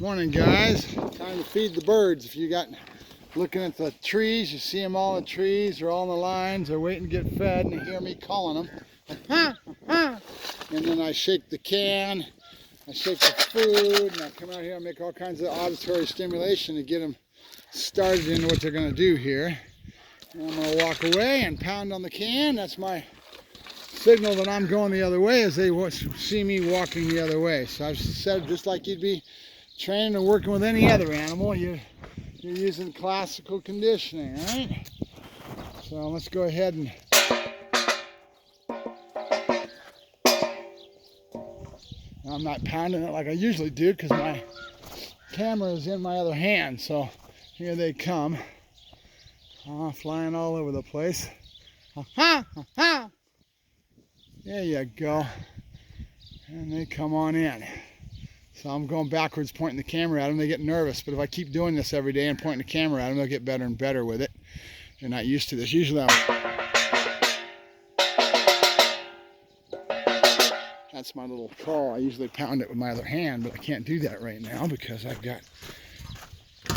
Morning, guys. Time to feed the birds. If you got looking at the trees, you see them all in the trees, they're all in the lines, they're waiting to get fed, and you hear me calling them. And then I shake the can, I shake the food, and I come out here and make all kinds of auditory stimulation to get them started into what they're going to do here. And I'm going to walk away and pound on the can. That's my signal that I'm going the other way as they see me walking the other way. So I've said, just like you'd be training and working with any other animal, you're using classical conditioning, right? So let's go ahead and I'm not pounding it like I usually do because my camera is in my other hand. So here they come, flying all over the place. There you go. And they come on in. So I'm going backwards, pointing the camera at them. They get nervous, but if I keep doing this every day and pointing the camera at them, they'll get better and better with it. They're not used to this. Usually that's my little call. I usually pound it with my other hand, but I can't do that right now because I've got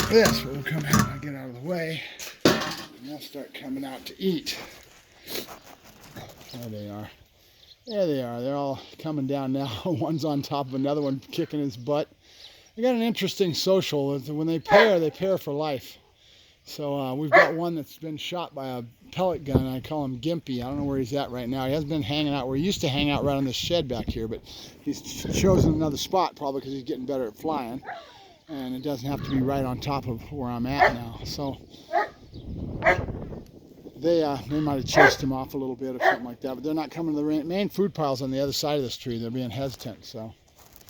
this. We'll come out and get out of the way, and they'll start coming out to eat. There they are. There they are. They're all coming down now. One's on top of another one, kicking his butt. They got an interesting social. When they pair for life. So we've got one that's been shot by a pellet gun. I call him Gimpy. I don't know where he's at right now. He hasn't been hanging out where he used to hang out, right on this shed back here, but he's chosen another spot probably because he's getting better at flying. And it doesn't have to be right on top of where I'm at now. So they might have chased him off a little bit or something like that, but they're not coming to the main food piles on the other side of this tree. They're being hesitant. So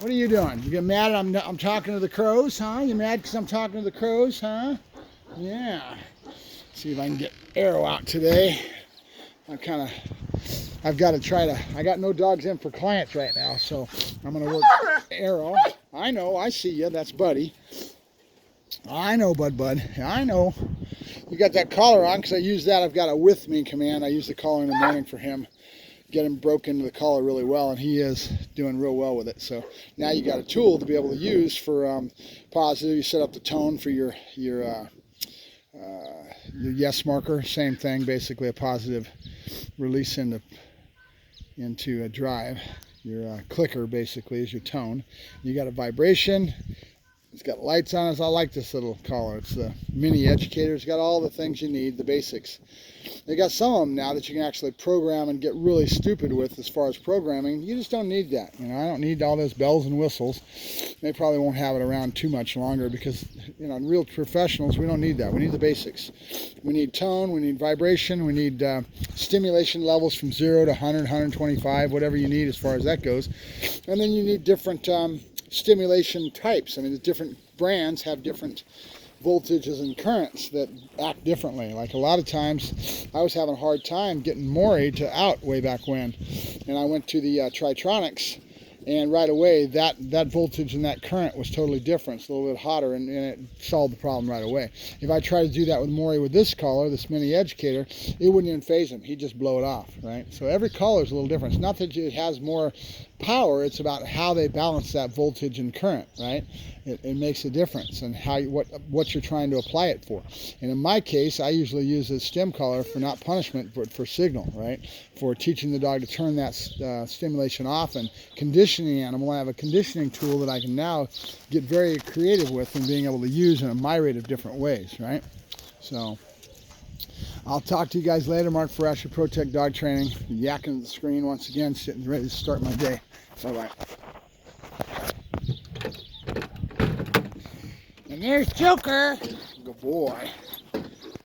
what are you doing? You get mad I'm talking to the crows, huh? You mad because I'm talking to the crows, huh? Yeah. See if I can get Aero out today. I've got to try to, I got no dogs in for clients right now, so I'm going to work Aero. I know, I see you. That's Buddy. I know, Bud. I know. You got that collar on because I use that. I've got a with me command. I use the collar in the morning for him. Get him broke into the collar really well, and he is doing real well with it. So now you got a tool to be able to use for positive. You set up the tone for your yes marker. Same thing, basically a positive release into a drive. Your clicker basically is your tone. You got a vibration. It's got lights on it. I like this little collar. It's the mini educator. It's got all the things you need, the basics. They got some of them now that you can actually program and get really stupid with as far as programming. You just don't need that. You know, I don't need all those bells and whistles. They probably won't have it around too much longer because, you know, real professionals, we don't need that. We need the basics. We need tone, we need vibration, we need stimulation levels from 0 to 100, 125, whatever you need as far as that goes. And then you need different stimulation types. I mean, the different brands have different voltages and currents that act differently. Like a lot of times I was having a hard time getting Maury to out way back when, and I went to the Tritronics, and right away that voltage and that current was totally different. It's a little bit hotter, and it solved the problem right away. If I try to do that with Maury with this collar, this mini educator, it wouldn't even phase him. He'd just blow it off, right? So every collar is a little different. It's not that it has more power, it's about how they balance that voltage and current, right? It makes a difference in how what you're trying to apply it for. And in my case, I usually use a stim collar for not punishment, but for signal, right? For teaching the dog to turn that stimulation off and conditioning the animal. I have a conditioning tool that I can now get very creative with and being able to use in a myriad of different ways, right? So I'll talk to you guys later. Mark Ferrasci, ProTech Dog Training, yakking at the screen once again, sitting ready to start my day. Bye-bye. And there's Joker. Good boy.